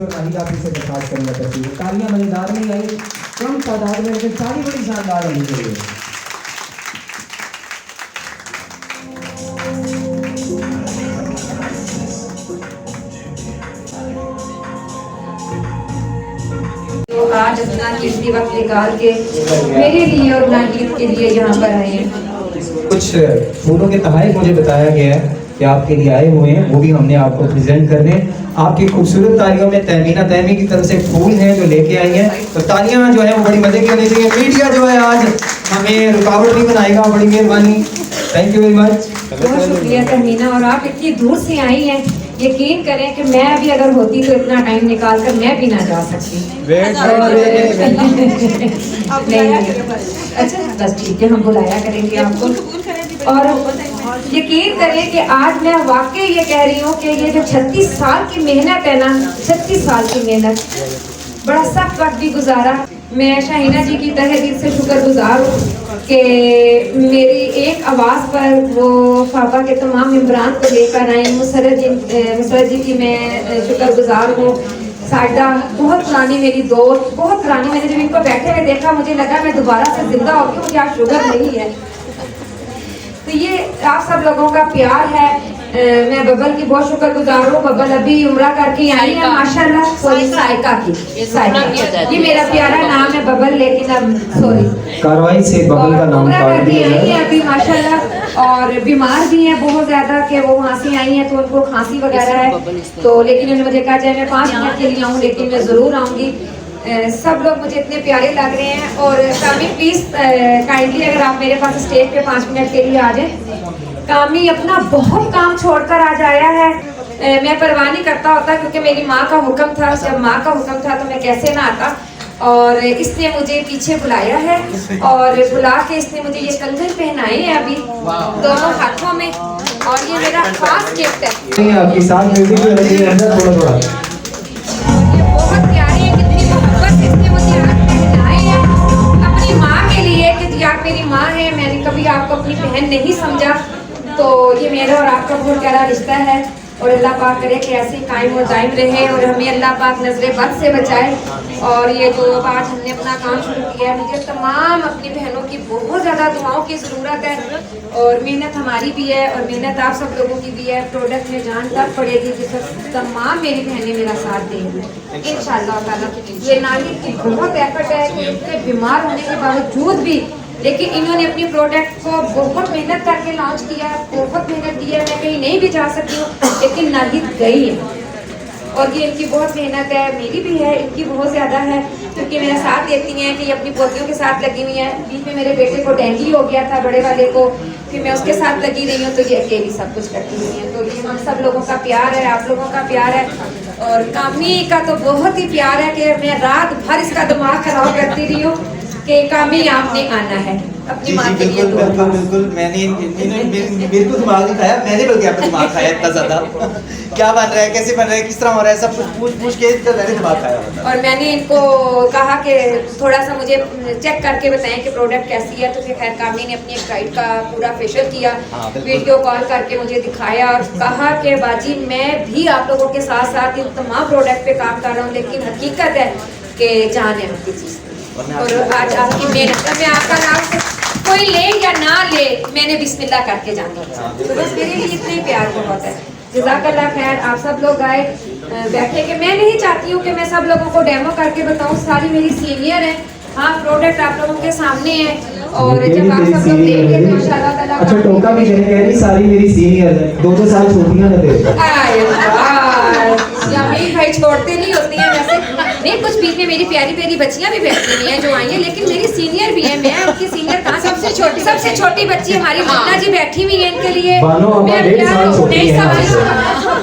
काफी से दरखास्त करूंगा तस्वीर तालियां मजेदार नहीं आई कम तादाद में लेकिन ताली बड़ी शानदार होनी चाहिए। तो आज अपना कीमती वक्त निकाल के मेरे लिए और नागीत के लिए यहाँ पर आए हैं। कुछ फूलों के तहफ़ मुझे बताया गया है कि आपके लिए आए हुए हैं, वो भी हमने आपको प्रेजेंट करने। आपकी खूबसूरत तालियों में तहमीना तहमी की तरफ से फूल हैं जो लेके आई हैं, तो तालियां जो है वो बड़ी मजे की होनी चाहिए। मीडिया जो है आज हमें रुकावट नहीं बनाएगा, बड़ी मेहरबानी, थैंक यू वेरी मच। बहुत शुक्रिया तहमीना, और आप इतनी दूर से आई हैं, यकीन करें कि मैं भी अगर होती तो इतना टाइम निकाल कर मैं भी ना जा सकती। अच्छा बस ठीक है, हम बुलाया करेंगे आपको। और यकीन करें कि आज मैं वाकई ये कह रही हूँ कि ये जो 36 साल की मेहनत है ना, 36 साल की मेहनत, बड़ा सख्त वक्त भी गुजारा। मैं शाहीना जी की तहे दिल से शुक्रगुजार हूँ कि मेरी एक आवाज़ पर वो फाफा के तमाम मेम्बरान को लेकर आई। मुसरत जी की मैं शुक्रगुजार हूँ। साइदा बहुत पुरानी मेरी दोस्त, बहुत पुरानी, मैंने जब इनको बैठे हुए देखा मुझे लगा मैं दोबारा से जिंदा हो गई, मुझे आज शुगर नहीं है। तो ये आप सब लोगों का प्यार है। मैं बबल की बहुत शुक्रगुजार हूँ। बबल अभी उम्रा करके आई है माशाल्लाह, सॉरी साइका की, ये मेरा प्यारा नाम है बबल, लेकिन अब सॉरी कार्रवाई से बबल का नाम काट दिया आई है अभी माशाल्लाह। और बीमार भी है बहुत ज्यादा कि वो वहाँ से आई है तो उनको खांसी वगैरह है, तो लेकिन उन्होंने मुझे कहा चाहे मैं 5 मिनट के लिए आऊँ, लेकिन मैं जरूर आऊँगी। सब लोग मुझे इतने प्यारे लग रहे हैं। और कामी प्लीज काइंडली अगर आप मेरे पास स्टेज पे 5 मिनट के लिए आ जाए। कामी अपना बहुत काम छोड़कर आज आया है। मैं परवाह नहीं करता होता क्योंकि मेरी माँ का हुक्म था, जब माँ का हुक्म था तो मैं कैसे ना आता। और इसने मुझे पीछे बुलाया है और बुला के इसने मुझे ये कंगन पहनाए हैं अभी दोनों हाथों में, और ये मेरा खास गिफ्ट है। आपके साथ म्यूजिक भी लगी है थोड़ा थोड़ा, बहुत प्यारे हैं, कितनी मोहब्बत इसने मुझे आज पहनाए हैं अपनी माँ के लिए कि जी आप मेरी माँ है, मैंने कभी आपको अपनी बहन नहीं समझा। तो ये मेरा और आपका बहुत प्यारा रिश्ता है, और अल्लाह पाक करे कि ऐसे कायम और दायम रहे और हमें अल्लाह पाक नजरे बद से बचाए। और ये जो आज हमने अपना काम शुरू किया है, मुझे तमाम अपनी बहनों की बहुत ज़्यादा दुआओं की ज़रूरत है, और मेहनत हमारी भी है और मेहनत आप सब लोगों की भी है। प्रोडक्ट में जान तब पड़ेगी जिस तमाम मेरी बहनें मेरा साथ देंगी इंशाअल्लाह ताला। ये नानी की बहुत एफर्ट है कि इतने बीमार होने के बावजूद भी, लेकिन इन्होंने अपनी प्रोडक्ट को बहुत मेहनत करके लॉन्च किया, बहुत मेहनत दी है। मैं कहीं नहीं भी जा सकती हूँ, लेकिन नाहिद गई है, और ये इनकी बहुत मेहनत है, मेरी भी है, इनकी बहुत ज़्यादा है, क्योंकि मेरा साथ देती हैं कि ये अपनी पोतियों के साथ लगी हुई हैं। बीच में मेरे बेटे को डेंगू हो गया था, बड़े वाले को, फिर मैं उसके साथ लगी रही हूँ, तो ये अकेली सब कुछ करती हुई हैं। तो ये हम सब लोगों का प्यार है, आप लोगों का प्यार है, और कामी का तो बहुत ही प्यार है कि मैं रात भर इसका दिमाग खराब करती रही हूँ कि कामी आपने आना है अपनी माँ के लिए। बिल्कुल मैंने बिल्कुल दिमाग नहीं खाया, मैंने बल्कि अपना दिमाग खाया इतना ज़्यादा। क्या बन रहा है, कैसे बन रहा है, किस तरह हो रहा है, सब कुछ पूछ के मैंने दिमाग खाया। और मैंने इनको कहा कि थोड़ा सा मुझे चेक करके बताएं कि प्रोडक्ट कैसी है, तो फिर खैर कामी ने अपनी एक गाइड का पूरा फेशियल किया, वीडियो कॉल करके मुझे दिखाया और कहा कि बाजी मैं भी आप लोगों के साथ साथ इन तमाम प्रोडक्ट पे काम कर रहा हूँ, लेकिन हकीकत है कि जान है आपकी चीज़। और आज आपकी मेहनत में आपका नाम कोई ले या ना ले, मैंने बिस्मिल्लाह करके जाना, तो बस मेरे लिए इतने प्यार बहुत है। जज़ाकल्लाह खैर, आप सब लोग आए बैठे कि मैं नहीं चाहती हूँ कि मैं सब लोगों को डेमो करके बताऊँ, सारी मेरी सीनियर है। हाँ, प्रोडक्ट आप लोगों के सामने है, और जब आप सब लोग देंगे तो इंशाल्लाह ताला। अच्छा टोका भी कह रही सारी मेरी सीनियर है, 2-2 साल छोटियां न दे। यामीन भाई छोड़ते नहीं होती हैं वैसे, नहीं कुछ बीच में मेरी प्यारी प्यारी बच्चियां भी बैठी हुई हैं जो आई हैं, लेकिन मेरी सीनियर भी है। मैं उनकी सीनियर कहाँ, सबसे छोटी बच्ची हमारी मुन्ना जी बैठी हुई है, इनके लिए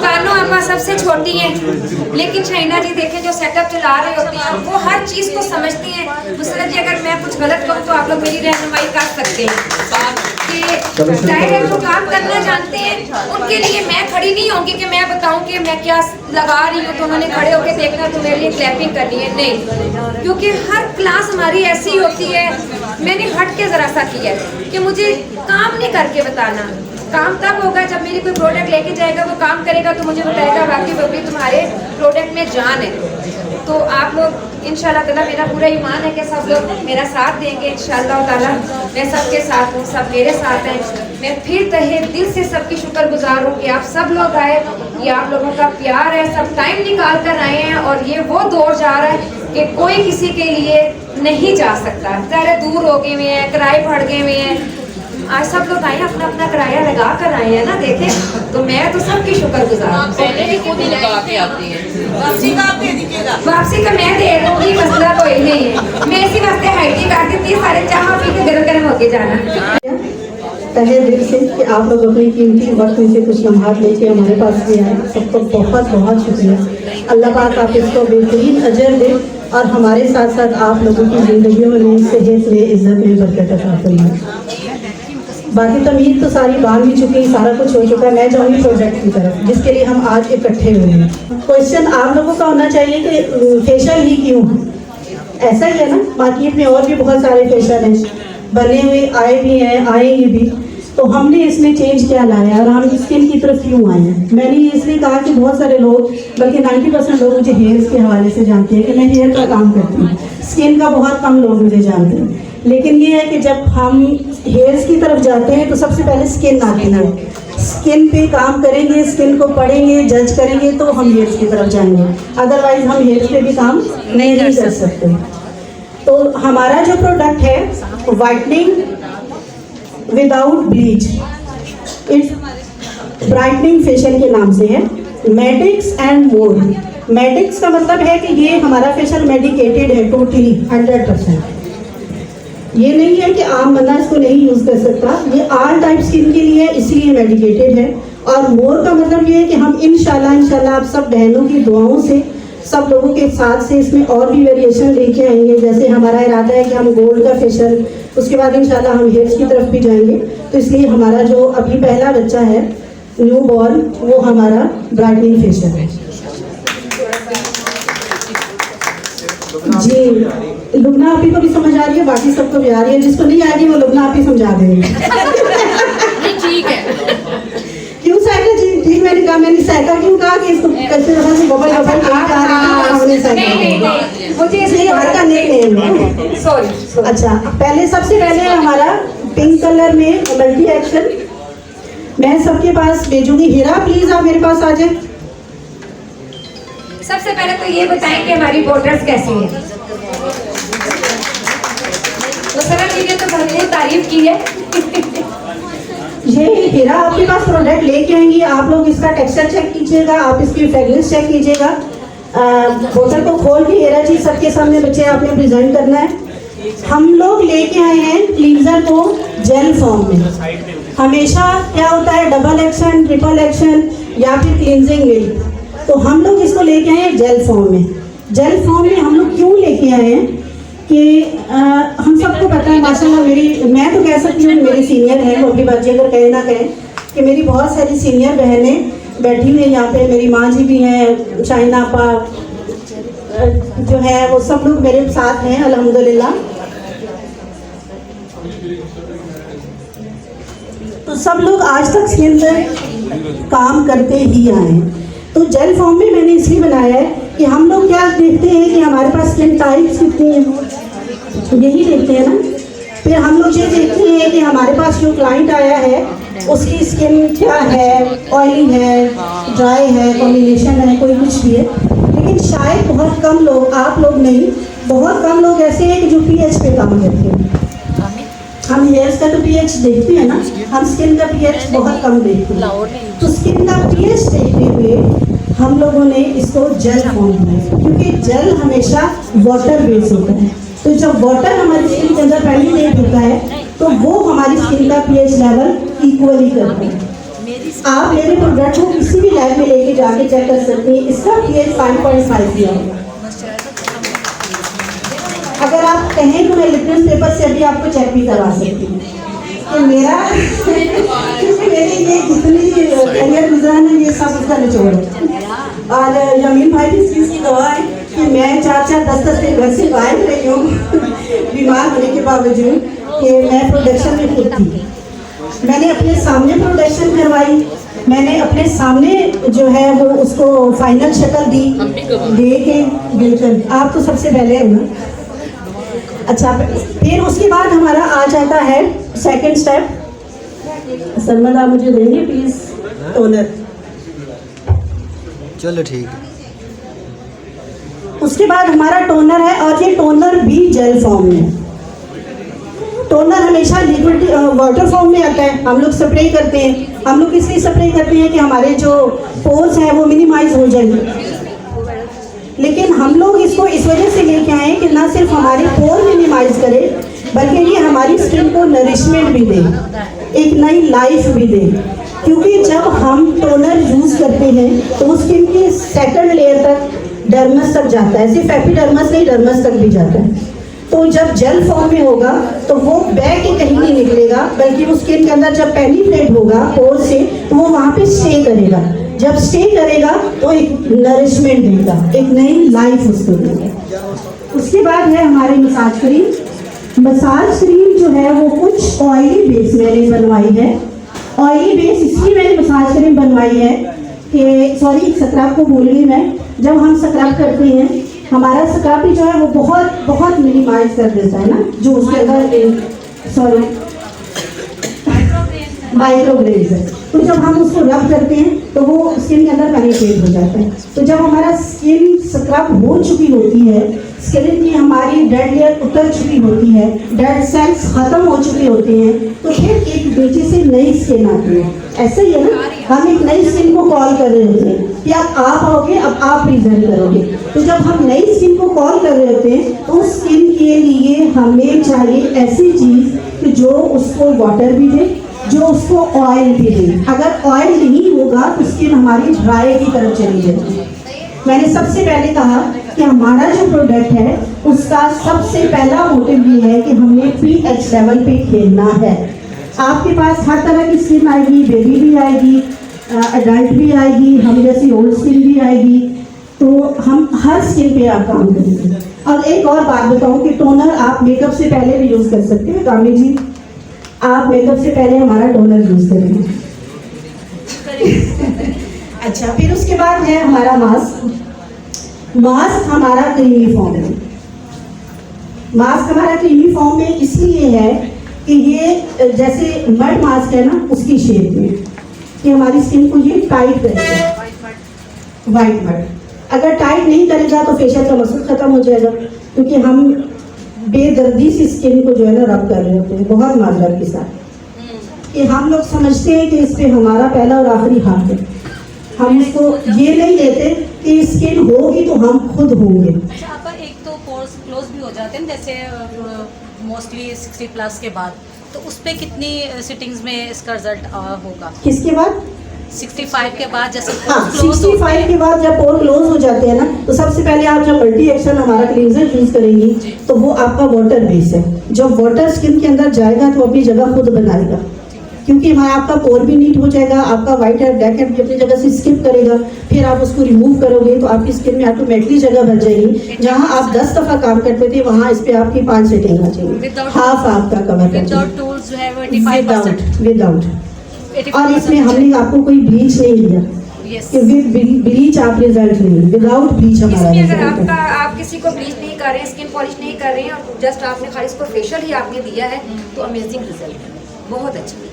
कानो अम्मा सबसे छोटी हैं। लेकिन शाहीना जी देखें जो सेटअप चला रहे होती हैं वो हर चीज़ को समझती हैं। मुसरत जी अगर मैं कुछ गलत कहूँ तो आप लोग मेरी रहनुमाई कर सकते हैं कि जाहिर है वो काम करना जानते हैं, उनके लिए मैं खड़ी नहीं होंगी कि मैं बताऊं कि मैं क्या लगा रही हूँ तो उन्होंने खड़े होकर देखना तो मेरे लिए क्लैपिंग करनी है, नहीं, क्योंकि हर क्लास हमारी ऐसी होती है। मैंने हट के ज़रा सा किया है कि मुझे काम नहीं करके बताना, काम तब होगा जब मेरी कोई प्रोडक्ट लेके जाएगा, वो काम करेगा तो मुझे बताएगा बाकी बबली तुम्हारे प्रोडक्ट में जान है। तो आप लोग इंशाल्लाह ताला, मेरा पूरा ईमान है कि सब लोग मेरा साथ देंगे इंशाल्लाह ताला। मैं सबके साथ हूँ, सब मेरे साथ हैं। मैं फिर तहे दिल से सबकी शुक्रगुजार हूँ कि आप सब लोग आए, ये आप लोगों का प्यार है, सब टाइम निकाल कर आए हैं। और ये वो दौर जा रहा है कि कोई किसी के लिए नहीं जा सकता, ज़्यादा दूर हो गए हुए हैं, किराए बढ़ गए हुए हैं। आज सब लोग आए, अपना अपना किराया लगा कर आए हैं ना, देखें। तो मैं तो सबकी शुक्रगुजार हूँ। पहले भी खुद ही लगा के आती है, वापसी का आप दे दीजिएगा। वापसी का मैं दे दूंगी, मसला कोई नहीं है। मैं इसी वास्ते हाइटी कर देती है, सारे चाह पी के गर्म गर्म होके जाना। तहे दिल से कि आप लोग अपने कीमती वक्त में से कुछ लम्हात लेके हमारे पास भी आए, सबको बहुत बहुत शुक्रिया। अल्लाह पाक आप इसको बेहतरीन अजर दे और हमारे साथ साथ आप लोगों की ज़िंदगियों में सेहत में इज्जत में बरकत अता फरमाए। बाकी तमीज़ तो सारी बांध भी चुकी, सारा कुछ हो चुका है। मैं जाऊँगी प्रोजेक्ट की तरफ जिसके लिए हम आज इकट्ठे हुए हैं। क्वेश्चन आप लोगों का होना चाहिए कि फेशियल ही क्यों? ऐसा ही है ना, मार्केट में और भी बहुत सारे फेशियल हैं, बने हुए आए भी हैं, आएंगे भी। तो हमने इसमें चेंज क्या लाया और हम स्किन की तरफ क्यों आए हैं? मैंने ये इसलिए कहा कि बहुत सारे लोग, बल्कि 90% लोग मुझे हेयर्स के हवाले से जानते हैं कि मैं हेयर का काम करती हूँ। स्किन का बहुत कम लोग मुझे जानते हैं। लेकिन ये है कि जब हम हेयर्स की तरफ जाते हैं तो सबसे पहले स्किन आती है। स्किन पे काम करेंगे, स्किन को पढ़ेंगे, जज करेंगे तो हम हेयर्स की तरफ जाएंगे, अदरवाइज हम हेयर्स पे भी काम नहीं कर सकते। तो हमारा जो प्रोडक्ट है whitening without bleach, it's brightening facial के नाम से है, मेडिक्स एंड मोर। मेडिक्स का मतलब है कि ये हमारा फेशियल मेडिकेटेड है टोटली 100%। ये नहीं है कि आम बंदा इसको नहीं यूज़ कर सकता, ये ऑल टाइप स्किन के लिए इसलिए मेडिकेटेड है। और मोर का मतलब ये है कि हम इंशाल्लाह आप सब बहनों की दुआओं से, सब लोगों के साथ से इसमें और भी वेरिएशन लेके आएंगे। जैसे हमारा इरादा है कि हम गोल्ड का फेशियल, उसके बाद इंशाल्लाह हम हेयर्स की तरफ भी जाएंगे। तो इसलिए हमारा जो अभी पहला बच्चा है न्यू बॉर्न, वो हमारा ब्राइटनिंग फेशियल है। जी, लुबना आपी को भी समझ आ रही है, बाकी सबको भी आ रही है। जिसको नहीं आ रही है वो लुबना आपी समझा देंगे। ठीक है। क्यों साइका जी? ठीक, मैंने कहा, मैंने साइका क्यों कहा कि इसको कैसे तरह से बबल बबल आ रही है, हमने साइका मुझे इसलिए हल्का नेम है। सॉरी। अच्छा, पहले सबसे पहले हमारा पिंक कलर में मल्टी एक्शन मैं सबके पास भेजूंगी। हीरा प्लीज आप मेरे पास आ जाए। सबसे पहले तो ये बताएं कि हमारी बॉर्डर्स कैसी है। तो सर जी ने तो भरपूर तारीफ की है। ये हीरा आपके पास प्रोडक्ट लेके आएंगी, आप लोग इसका टेक्सचर चेक कीजिएगा, आप इसकी फ्रेग्रेंस चेक कीजिएगा। बोतल को खोल के हीरा जी सबके सामने बच्चे आपने प्रेजेंट करना है। हम लोग लेके आए हैं क्लींजर को जेल फॉर्म में। हमेशा क्या होता है, डबल एक्शन, ट्रिपल एक्शन या फिर क्लींजिंग मिल्क, तो हम लोग इसको लेके आए हैं जेल फॉर्म में। जेल फॉर्म में हम लोग क्यों लेके आए हैं कि हम सबको पता है माशाल्लाह, मैं तो कह सकती हूँ मेरी सीनियर है, वो अपनी बाजी अगर कहे ना कहें कि मेरी बहुत सारी सीनियर बहनें बैठी हुई हैं यहाँ पे। मेरी माँ जी भी हैं, शाइना पा जो है, वो सब लोग मेरे साथ हैं अल्हम्दुलिल्लाह। तो सब लोग आज तक स्किन पर काम करते ही आए हैं। तो जेल फॉर्म में मैंने इसलिए बनाया है कि हम लोग क्या देखते हैं कि हमारे पास स्किन टाइप्स कितनी हैं, यही देखते हैं ना। फिर हम लोग ये देखते हैं कि हमारे पास जो क्लाइंट आया है उसकी स्किन क्या है, ऑयली है, ड्राई है, कॉम्बिनेशन है, कोई कुछ भी है। लेकिन शायद बहुत कम लोग, आप लोग नहीं, बहुत कम लोग ऐसे हैं कि जो पीएच पे काम करते हैं। हम हेयर्स का तो पीएच देखते हैं ना, हम स्किन का पीएच बहुत कम देखते हैं। तो स्किन का पीएच देखते हुए हम लोगों ने इसको जेल फॉर्म दिया, क्योंकि जेल हमेशा वाटर बेस्ड होता है। तो जब वाटर हमारी स्किन के अंदर पेनिट्रेट होता है तो वो हमारी स्किन का पीएच लेवल इक्वली करता है। आप मेरे प्रोडक्ट को किसी भी लैब में लेके जाके चेक कर सकते हैं, इसका पीएच 5.5 दिया होगा। अगर आप कहें तो मैं लिटमस पेपर से अभी आपको चेक भी करवा सकती हूँ कि मेरा क्योंकि मेरी ये जितनी करियर गुजरा है ये सब उसका निचोड़ है। और यमीन भाई भी इस चीज़ की गवाह है कि मैं 4-4 10-10 दिन घर से गायब रही हूँ बीमार होने के बावजूद, कि मैं प्रोडक्शन में खुद थी। मैंने अपने सामने प्रोडक्शन करवाई, मैंने अपने सामने जो है वो उसको फाइनल शक्ल दी, दे के बिल्कुल। आप तो सबसे पहले है ना। अच्छा, फिर उसके बाद हमारा आ जाता है सेकंड स्टेप। सलमान आप मुझे देंगे प्लीज टोनर। चलो ठीक है। उसके बाद हमारा टोनर है, और ये टोनर भी जेल फॉर्म में है। टोनर हमेशा लिक्विड वाटर फॉर्म में आता है। हम लोग स्प्रे करते हैं, हम लोग इसलिए स्प्रे करते हैं कि हमारे जो पोर्स हैं वो मिनिमाइज हो जाएंगे। लेकिन हम लोग इसको इस वजह से लेके आए कि ना सिर्फ हमारे पोर मिनिमाइज करे, बल्कि ये हमारी स्किन को नरिशमेंट भी दे, एक नई लाइफ भी दे। क्योंकि जब हम टोनर यूज़ करते हैं तो वो स्किन की सेकंड लेयर तक, डर्मस तक जाता है, सिर्फ एपिडर्मस नहीं, डर्मस तक भी जाता है। तो जब जेल फॉर्म में होगा तो वो बैग के कहीं नहीं निकलेगा, बल्कि वो स्किन के अंदर जब पेनिट्रेट होगा पोर से तो वो वहाँ पे स्टे करेगा। जब स्टे करेगा तो एक नरिशमेंट देगा, एक नई लाइफ उसको देगा। उसके बाद है हमारी मसाज क्रीम। मसाज क्रीम जो है वो कुछ ऑयली बेस मैंने बनवाई है। ऑयली बेस इसलिए मैंने मसाज क्रीम बनवाई है कि सॉरी, स्क्रब को भूल गई मैं। जब हम स्क्रब करते हैं, हमारा स्क्रब भी जो है वो बहुत बहुत मिनिमाइज कर देता है ना, जो उसके अंदर सॉरी माइक्रोग्रेन्स है। तो जब हम उसको रब करते हैं तो वो स्किन के अंदर पेनिट्रेट हो जाता है। तो जब हमारा स्किन स्क्रब हो चुकी होती है, स्किन की हमारी डेड लेयर उतर चुकी होती है, डेड सेल्स खत्म हो चुके होते हैं, तो फिर एक बेचे से नई स्किन आती है। ऐसे ही है ना, हम एक नई स्किन को कॉल कर रहे होते हैं कि अब आप आओगे, अब आप प्रेजेंट करोगे। तो जब हम नई स्किन को कॉल कर रहे होते हैं तो उस स्किन के लिए हमें चाहिए ऐसी चीज़ कि जो उसको वाटर भी दे, जो उसको ऑयल भी दे। अगर ऑयल नहीं होगा तो स्किन हमारी ड्राई की तरफ चली जाएगी। मैंने सबसे पहले कहा कि हमारा जो प्रोडक्ट है उसका सबसे पहला मोटिव ये है कि हमें pH लेवल पे खेलना है। आपके पास हर तरह की स्किन आएगी, बेबी भी आएगी, अडल्ट भी आएगी, हम जैसी ओल्ड स्किन भी आएगी। तो हम हर स्किन पे आप काम करेंगे। और एक और बात बताऊं कि टोनर आप मेकअप से पहले भी यूज़ कर सकते हैं। कामी जी, आप मेकअप से पहले हमारा टोनर यूज़ करेंगे। अच्छा, फिर उसके बाद है हमारा मास्क। मास्क हमारा क्रीमी फॉर्म है। मास्क हमारा क्रीमी फॉर्म में इसलिए है कि ये जैसे मड मास्क है ना, उसकी शेप में, कि हमारी स्किन को ये टाइट करेगा। वाइट मड अगर टाइट नहीं करेगा तो फेशियल का मकसद खत्म हो जाएगा, क्योंकि हम बेदर्दी से स्किन को जो है ना रब कर रहे होते हैं, बहुत माजरत के साथ, कि हम लोग समझते हैं कि इस पे हमारा पहला और आखिरी हाथ है। हम इसको ये नहीं लेते कि स्किन होगी तो हम खुद होंगे। अच्छा, आपका एक तो पोर्स क्लोज भी हो जाते हैं जैसे मोस्टली 60+ के बाद, तो उस पे कितनी सिटिंग्स में इसका रिजल्ट होगा? किसके बाद? 65 के बाद जैसे हाँ, 65 के बाद जब पोर क्लोज हो जाते हैं ना, तो सबसे पहले आप जब मल्टी एक्शन हमारा क्लींजर यूज करेंगी तो वो आपका वाटर बेस है। जब वाटर स्किन के अंदर जाएगा तो अपनी जगह खुद बनाएगा, क्योंकि हमारा आपका पोर भी नीट हो जाएगा, आपका व्हाइट हेड ब्लैक हेड भी अपनी जगह से स्किप करेगा। फिर आप उसको रिमूव करोगे तो आपकी स्किन में ऑटोमेटिकली जगह बच जाएगी। जहाँ आप 10 दफ़ा काम करते थे वहाँ इस पे आपकी 5 सेटिंग आ जाएगी, हाफ आपका कवर कर विदाउट टूल्स जो है वो 85%। विदाउट। और इसमें हमने आपको कोई ब्लीच नहीं दिया कि विद ब्लीच आप रिजल्ट नहीं, विदाउट ब्लीच हमारा इसमें अगर रिजल्ट है। आप किसी को ब्लीच नहीं कर रहे हैं, स्किन पॉलिश नहीं कर रहे हैं और जस्ट आपने खाली इसको फेशियल ही आपने दिया है, तो अमेजिंग रिजल्ट है, बहुत अच्छा।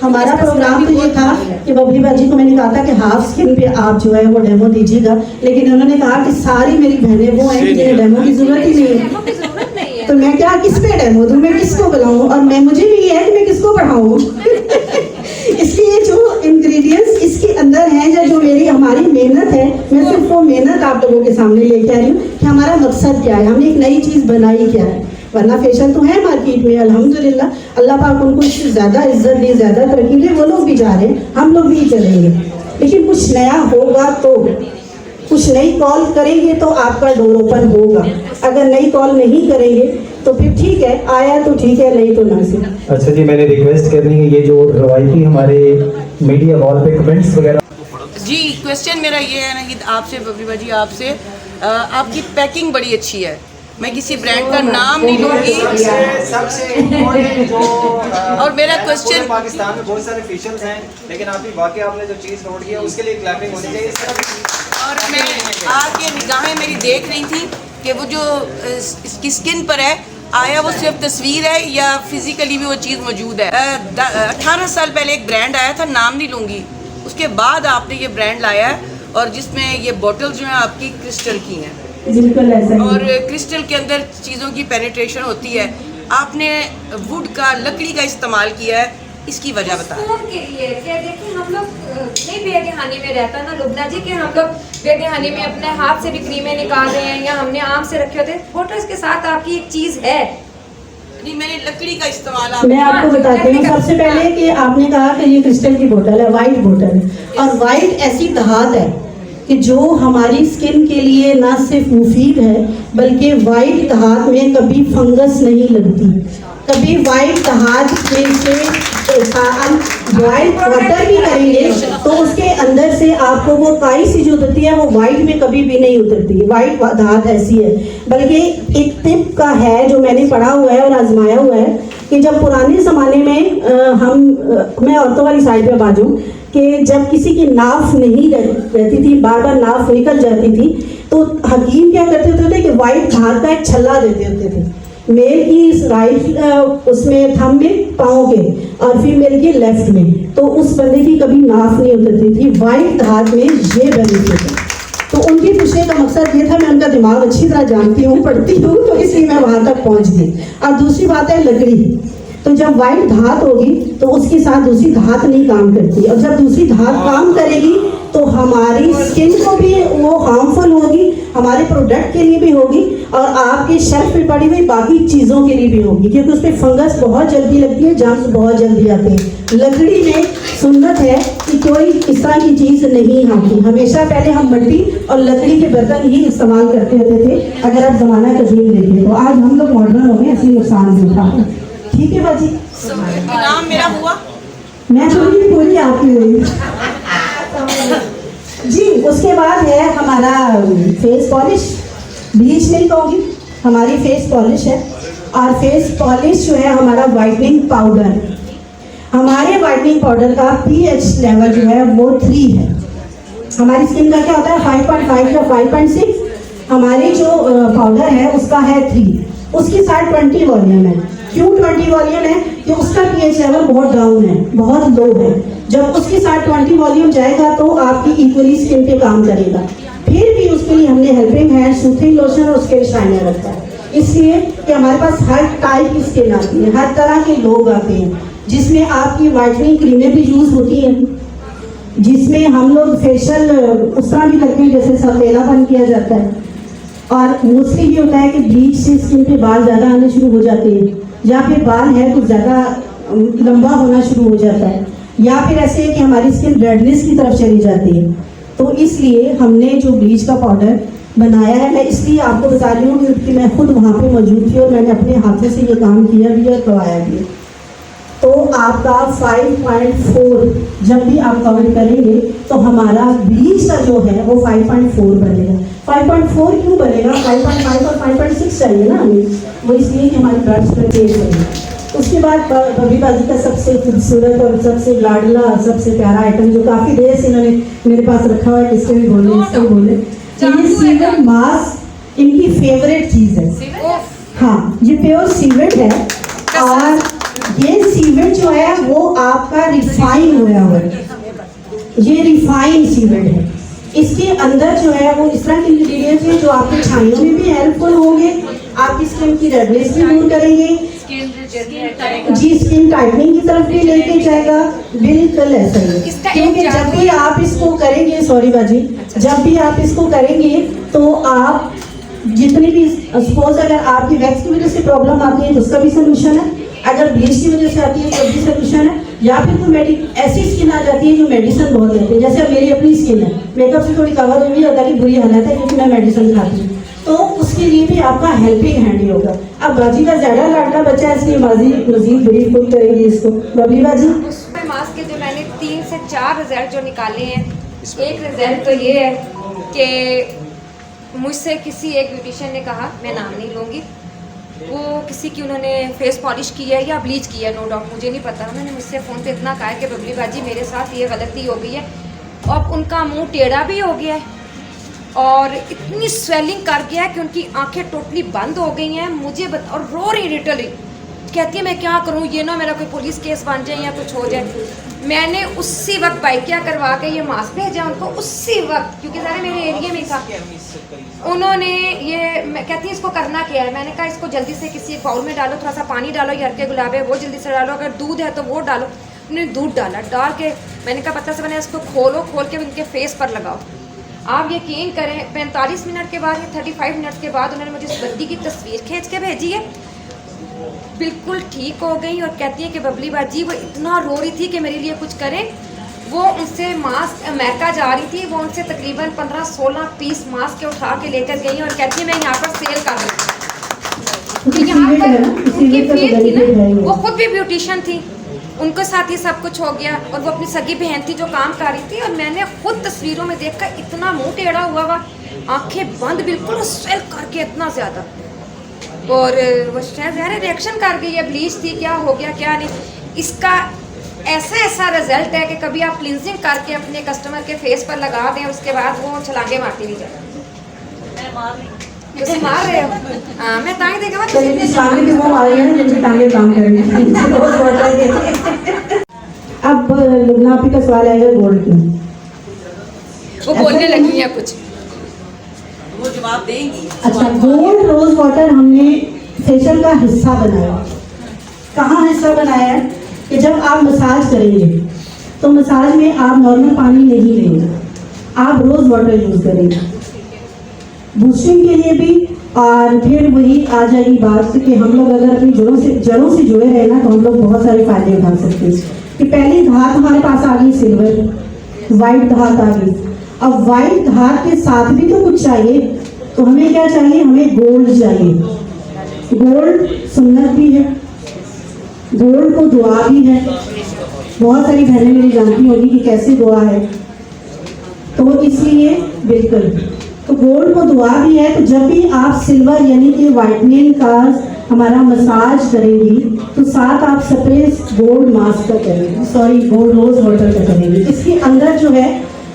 हमारा प्रोग्राम तो ये था कि बबली बाजी को मैंने कहा था कि हाफ स्किन पे आप जो है वो डेमो दीजिएगा, लेकिन उन्होंने कहा कि सारी मेरी बहनें वो हैं जिन्हें डेमो की जरूरत ही नहीं है। तो मैं क्या किस पे डेमो दूँ, मैं किसको बुलाऊँ, और मैं मुझे भी ये है कि मैं किसको पढ़ाऊँ। इसलिए जो इंग्रेडिएंट्स इसके अंदर हैं या जो मेरी हमारी मेहनत है, मैं सिर्फ वो मेहनत आप लोगों के सामने लेके आ रही हूँ कि हमारा मकसद क्या है, हमने एक नई चीज़ बनाई क्या है। वरना फेशियल तो है मार्केट में, अल्हम्दुलिल्लाह, अल्लाह पाक उनको इससे ज़्यादा इज्जत दे, ज़्यादा तरक्की दे। वो लोग भी जा रहे हैं, हम लोग भी चलेंगे, लेकिन कुछ नया होगा तो, कुछ नई कॉल करेंगे तो आपका डोर ओपन होगा। अगर नई कॉल नहीं करेंगे तो फिर ठीक है, आया तो ठीक है, नहीं तो ना सही। अच्छा जी, मैंने रिक्वेस्ट करनी है, ये जो रवायती हमारे मीडिया वॉल पे कमेंट्स वगैरह। जी, क्वेश्चन मेरा ये है ना कि आपसे बबली बाजी, आपसे आपकी पैकिंग बड़ी अच्छी है, मैं किसी ब्रांड का नाम नहीं लूँगी। सबसे इम्पोर्टेंट जो और मेरा क्वेश्चन, पूरे पाकिस्तान में बहुत सारे फेशियल्स हैं, लेकिन आपकी वाकई आपने जो चीज़ नोट किया उसके लिए क्लैपिंग होनी चाहिए। और मैं आके निगाहें मेरी देख रही थी कि वो जो इसकी स्किन पर है, आया वो सिर्फ तस्वीर है या फिजिकली भी वो चीज़ मौजूद है। 18 साल पहले एक ब्रांड आया था, नाम नहीं लूँगी, उसके बाद आपने ये ब्रांड लाया है और जिसमें ये बॉटल जो है आपकी क्रिस्टल की हैं, बिल्कुल ऐसा ही और क्रिस्टल के अंदर चीज़ों की पेनिट्रेशन होती है। आपने वुड का, लकड़ी का इस्तेमाल किया है, इसकी वजह बताएं। सुकून के लिए क्या देखिए, हम लोग नहीं बेगहानी में रहता ना लुबना जी, कि हम लोग बेगहानी में अपने हाथ से भी क्रीमें निकाल रहे हैं या हमने आम से रखे होते हैं। फोटोज के साथ आपकी एक चीज है, नहीं, मैंने लकड़ी का इस्तेमाल मैं आपको बताती हूँ। सबसे पहले कि आपने कहा कि ये क्रिस्टल की बोतल है, वाइट बोतल है, और वाइट ऐसी धात है कि जो हमारी स्किन के लिए ना सिर्फ मुफीद है, बल्कि वाइट धात में कभी फंगस नहीं लगती, कभी वाइट धात में से हम वाइट वाटर भी करेंगे तो उसके अंदर से आपको वो काई सी जो उतरती है वो वाइट में कभी भी नहीं उतरती। वाइट धात ऐसी है, बल्कि एक टिप का है जो मैंने पढ़ा हुआ है और आजमाया हुआ है कि जब पुराने ज़माने में मैं औरतों वाली साइड पे बाजू कि जब किसी की नाफ नहीं रहती थी, बार बार नाफ निकल जाती थी, तो हकीम क्या करते थे कि वाइट धात का एक छल्ला देते होते थे, मेल की राइट उसमें थंब में, पाँव के, और फीमेल के लेफ्ट में, तो उस बंदे की कभी नाफ नहीं उतरती थी। वाइट धात में ये बेनिफिट है। तो उनकी पूछने का मकसद ये था, मैं उनका दिमाग अच्छी तरह जानती हूँ, पढ़ती हूँ, तो इसलिए मैं वहाँ तक पहुँच गई। और दूसरी बात है लकड़ी, तो जब वाइट धात होगी तो उसके साथ दूसरी धात नहीं काम करती, और जब दूसरी धात काम करेगी तो हमारी स्किन को भी वो हार्मफुल होगी, हमारे प्रोडक्ट के लिए भी होगी, और आपके शेल्फ पे पड़ी हुई बाकी चीज़ों के लिए भी होगी, क्योंकि उस पर फंगस बहुत जल्दी लगती है, जर्म्स बहुत जल्दी आते हैं। लकड़ी में सुन्नत है कि कोई इस तरह की चीज़ नहीं आती, हमेशा पहले हम मिट्टी और लकड़ी के बर्तन ही इस्तेमाल करते होते थे। अगर आप ज़माना कदीम देखें तो आज हम लोग मॉडर्न हो गए, इसलिए नुकसान भी उठा रहे। ठीक है बाजी, नाम मेरा हुआ, मैं थोड़ी बोली आपकी हुई जी। उसके बाद है हमारा फेस पॉलिश, ब्लीच नहीं कहूँगी, हमारी फेस पॉलिश है, और फेस पॉलिश जो है हमारा वाइटनिंग पाउडर। हमारे वाइटनिंग पाउडर का pH लेवल जो है वो 3 है। हमारी स्किन का क्या होता है 5.5 या 5.6, हमारी जो पाउडर है उसका है 3। उसकी साइड 20 वॉल्यूम है। क्यों 20 वॉल्यूम है? कि उसका pH लेवल बहुत डाउन है, बहुत लो है। जब उसके साथ 20 वॉल्यूम जाएगा तो आपकी इक्वली स्किन पे काम करेगा। फिर भी उसके लिए हमने हेल्पिंग हैंड, सूथिंग लोशन और स्किन शाइनर रखा है, इसलिए कि हमारे पास हर टाइप की स्किन आती है, हर तरह के लोग आते हैं, जिसमें आपकी वाइटनिंग क्रीमें भी यूज़ होती हैं, जिसमें हम लोग फेशियल उस तरह भी करते हैं जैसे सफेदापन किया जाता है। और मोस्टली ये होता है कि ब्लीच से स्किन पे बाल ज़्यादा आने शुरू हो जाते हैं, या फिर बाल है तो ज़्यादा लंबा होना शुरू हो जाता है, या फिर ऐसे है कि हमारी स्किन रेडनेस की तरफ चली जाती है। तो इसलिए हमने जो ब्लीच का पाउडर बनाया है, मैं इसलिए आपको बता रही हूँ क्योंकि मैं खुद वहाँ पे मौजूद थी और मैंने अपने हाथों से ये काम किया भी और करवाया भी। तो आपका 5.4 जब भी आप कवर करेंगे तो हमारा ब्लीच का जो है वो 5.4 बनेगा। 5.4 क्यों बनेगा? 5.5 और 5.6 चाहिए ना हमें, वो इसलिए कि हमारे ब्लड स्प्रेड तेज होगी। उसके बाद बबीबाजी का सबसे खूबसूरत और सबसे लाडला, सबसे प्यारा आइटम जो काफ़ी देर से इन्होंने मेरे पास रखा हुआ है, किसके भी बोले इसके भी बोले, ये सीवेंट मास्क इनकी फेवरेट चीज़ है। हाँ, ये प्योर सीवेंट है, और ये सीवेंट जो है वो आपका रिफाइन हुआ है, ये रिफाइन सीवेंट है। इसके अंदर जो है वो इस तरह के इंग्रेडिएंट्स हैं जो आपके छाइयों में भी हेल्पफुल होंगे, आपकी स्किन की रेडनेस भी दूर करेंगे, जी स्किन टाइटनिंग की तरफ भी लेके जाएगा। बिल्कुल ऐसा ही, क्योंकि जब भी आप इसको करेंगे, सॉरी बाजी, जब भी आप इसको करेंगे तो आप जितनी भी सपोज अगर आपकी वैक्स की वजह से प्रॉब्लम आती है तो उसका भी सोल्यूशन है, अगर ब्लीच की वजह से आती है तो भी सोल्यूशन है, या फिर कोई ऐसी स्किन आ जाती है जो मेडिसिन बहुत लेते हैं, जैसे अब मेरी अपनी स्किन है, मेकअप से थोड़ी कवर हुई होता है कि बुरी हालत है क्योंकि मैं मेडिसिन खाती हूँ, तो उसके लिए भी आपका हेल्पिंग हैंड ही होगा। अब बाजी का ज़्यादा लाडला बच्चा है इसलिए मजीद ब्रीफ खुद करेंगे इसको। बबली बाजी, मास्क के जो मैंने 3 से 4 रिजल्ट जो निकाले हैं, एक रिजल्ट तो ये है कि मुझसे किसी एक ब्यूटिशियन ने कहा, मैं नाम नहीं लूँगी, वो किसी की उन्होंने फेस पॉलिश की है या ब्लीच की है, नो डाउट, मुझे नहीं पता। उन्होंने मुझसे फ़ोन पे इतना कहा है कि बबली बाजी मेरे साथ ये गलती हो गई है, और उनका मुंह टेढ़ा भी हो गया है और इतनी स्वेलिंग कर गया है कि उनकी आंखें टोटली बंद हो गई हैं। मुझे और रो रही लिटरली, कहती है मैं क्या करूँ, ये ना मेरा कोई पुलिस केस बन जाए या कुछ हो जाए। मैंने उसी वक्त बाइकिया करवा के ये मास्क भेजा उनको, उसी वक्त, क्योंकि सारे मेरे एरिया में था। उन्होंने ये, मैं कहती है इसको करना क्या है, मैंने कहा इसको जल्दी से किसी एक बाउल में डालो, थोड़ा सा पानी डालो, ये हल्के गुलाब है वो जल्दी से डालो, अगर दूध है तो वो डालो। उन्होंने दूध डाला, डाल के मैंने कहा पता से मैंने इसको खोल के उनके फेस पर लगाओ। आप यकीन करें 45 मिनट के बाद, 35 मिनट के बाद उन्होंने मुझे इस बद्दी की तस्वीर खींच के भेजी है, बिल्कुल ठीक हो गई। और कहती है कि बबली बाजी वो इतना रो रही थी कि मेरे लिए कुछ करें। वो उनसे मास्क अमेरिका जा रही थी, वो उनसे तकरीबन 15-16 पीस मास्क के उठा के लेकर गई और कहती है मैं यहाँ पर सेल कर रही हूँ। यहाँ पर उनकी फील्ड थी ना, वो खुद भी ब्यूटिशियन थी, उनके साथ ही सब कुछ हो गया। और वो अपनी सगी बहन थी जो काम कर रही थी, और मैंने खुद तस्वीरों में देखकर इतना मुंह टेढ़ा हुआ, आंखें बंद बिल्कुल, स्वेल करके इतना ज़्यादा, और वो शायद ज़्यादा रिएक्शन कर गई है, ब्लीच थी, क्या हो गया क्या नहीं। इसका ऐसा रिजल्ट है कि कभी आप क्लिनजिंग करके अपने कस्टमर के फेस पर लगा दें, उसके बाद वो छलांगे मारती नहीं जाए। तुम मार रहे हो? हाँ, मैं ताई देखा अब लुबना आपी का सवाल आएगा गोल्ड की। वो बोलने लगी है कुछ, वो जवाब देंगी। अच्छा, गोल्ड रोज वाटर हमने फेशियल का हिस्सा बनाया। कहाँ हिस्सा बनाया है कि जब आप मसाज करेंगे तो मसाज में आप नॉर्मल पानी नहीं लेंगे, आप रोज वाटर यूज करेंगे बूस्टिंग के लिए भी। और फिर वही आ जाएगी बात कि हम लोग अगर अपनी जड़ों से जुड़े रहे ना तो हम लोग बहुत सारे फायदे उठा सकते हैं। कि पहली धात हमारे पास आ गई सिल्वर, वाइट धात आ गई। अब वाइट धात के साथ भी तो कुछ चाहिए, तो हमें क्या चाहिए, हमें गोल्ड चाहिए। गोल्ड सुन्नत भी है, गोल्ड को दुआ भी है। बहुत सारी बहनें मेरी जानती होगी कि कैसे दुआ है, तो इसलिए बिल्कुल तो गोल्ड को दुआ भी है। तो जब भी आप सिल्वर यानी कि वाइटनिंग का हमारा मसाज करेंगी तो साथ आप स्प्रे गोल्ड मास्क का करेंगे, सॉरी गोल्ड रोज वाटर का करेंगे। इसके अंदर जो है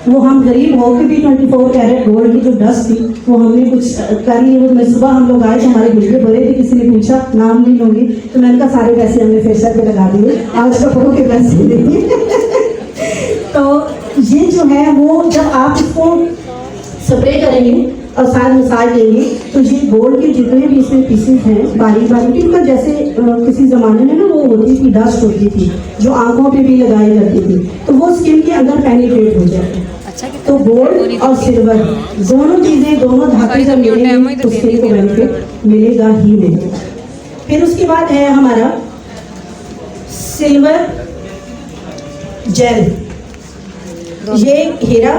वो हम गरीब होकर भी 24 कैरेट गोल्ड की जो डस्ट थी वो हमने कुछ कर ली। वो मैं सुबह हम लोग आए तो हमारे गुल्ले भरे थे, किसी ने पूछा नाम नहीं लूँगी, तो मैंने कहा सारे पैसे हमने फेशियल पे लगा दिए, आज कपड़ों के पैसे देंगे। तो ये जो है वो जब आप इसको स्प्रे करेंगे और साथ मसाज देंगे तो ये गोल्ड के जितने भी इसमें पीसेस हैं बारीक बारीक, इनका जैसे किसी ज़माने में ना वो होती थी, डस्ट होती थी जो आंखों पे भी लगाई जाती थी, तो वो स्किन के अंदर पेनिट्रेट हो जाती है। तो गोल्ड और सिल्वर दोनों चीज़ें, दोनों धातु जब मिलेंगी तो स्किन को बेनिफिट मिलेगा ही मिलेगा। फिर उसके बाद है हमारा सिल्वर जेल। ये हीरा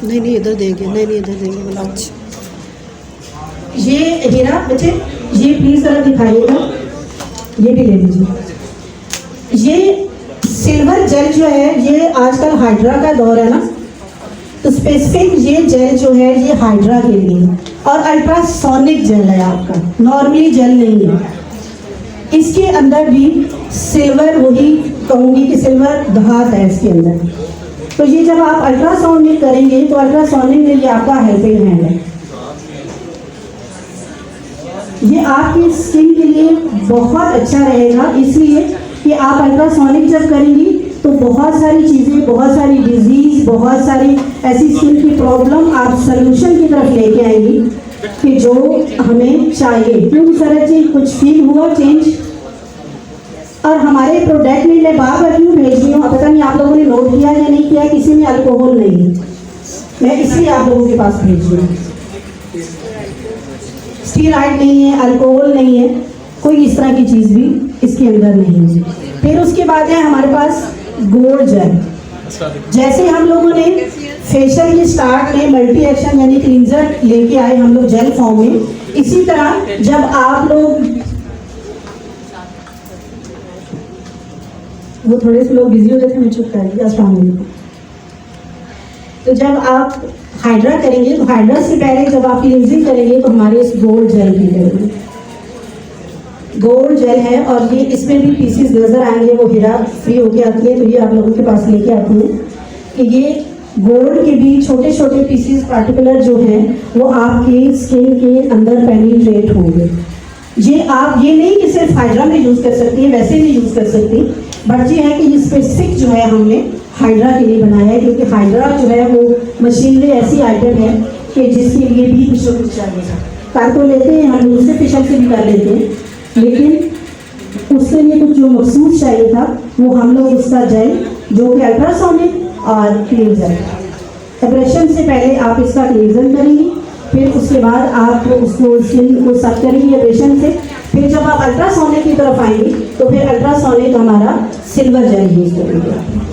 नहीं इधर देंगे, नहीं इधर देंगे, बताओ। ये हीरा बच्चे, ये प्लीज जरा दिखाइएगा, ये भी ले लीजिए। ये सिल्वर जेल जो है ये आजकल हाइड्रा का दौर है ना, तो स्पेसिफिक ये जेल जो है ये हाइड्रा के लिए और अल्ट्रासोनिक जेल है आपका, नॉर्मली जेल नहीं है। इसके अंदर भी सिल्वर, वही कहूँगी कि सिल्वर धात है इसके अंदर। तो ये जब आप अल्ट्रासाउंड में करेंगे तो अल्ट्रासाउंड में ये आपका हेल्पिंग हैंड है। ये आपकी स्किन के लिए बहुत अच्छा रहेगा, इसलिए कि आप अल्ट्रासोनिक जब करेंगी तो बहुत सारी चीज़ें, बहुत सारी डिजीज़, बहुत सारी ऐसी स्किन की प्रॉब्लम आप सोल्यूशन की तरफ लेके आएंगी कि जो हमें चाहिए। क्योंकि सर जी कुछ फील हुआ चेंज, और हमारे प्रोडक्ट में मैं बार बार क्यों भेज रही हूँ, पता नहीं आप लोगों ने नोट किया या नहीं किया, किसी में अल्कोहल नहीं है, मैं इसलिए आप लोगों के पास भेज रही हूँ। स्टीरॉइड नहीं है, अल्कोहल नहीं है, कोई इस तरह की चीज़ भी इसके अंदर नहीं है। फिर उसके बाद है हमारे पास गोल्ड जेल। जैसे हम लोगों ने फेशियल के स्टार्ट में मल्टी एक्शन यानी क्लींजर लेके आए हम लोग जेल फॉर्म में, इसी तरह जब आप लोग, वो थोड़े से लोग बिजी हो गए थे, मैं चुप कर दी। अस्सलाम वालेकुम। तो जब आप हाइड्रा करेंगे तो हाइड्रा से पहले जब आप क्लींजिंग करेंगे तो हमारे इस गोल्ड जेल की करेंगे। गोल्ड जेल है और ये इसमें भी पीसीस नजर आएंगे, वो हीरा फ्री होके आती है, तो ये आप लोगों के पास लेके आती है कि ये गोल्ड के भी छोटे छोटे पीसीस पार्टिकुलर जो हैं वो आपकी स्किन के अंदर पेनिट्रेट होंगे। ये नहीं कि सिर्फ हाइड्रा में यूज़ कर सकती है, वैसे भी यूज़ कर सकती, बट ये है कि ये स्पेसिफिक जो है हमने हाइड्रा के लिए बनाया है, क्योंकि हाइड्रा जो है वो मशीनरी ऐसी आइटम है कि जिसके लिए भी कुछ ना कुछ चाहिए था। कर तो लेते हैं हम, दूसरे फेशियल से भी कर लेते हैं, लेकिन उसके लिए कुछ जो मखसूस चाहिए था वो हम लोग उसका जेल जो कि अल्ट्रासोनिक और क्लींजर, एब्रेशन से पहले आप इसका क्लींजर करेंगी, फिर उसके बाद आप उसको स्किन को साफ करेंगी एब्रेशन से, फिर जब आप अल्ट्रासोनिक की तरफ आएंगी तो फिर अल्ट्रासोनिक हमारा सिल्वर जेल यूज़ करेंगे।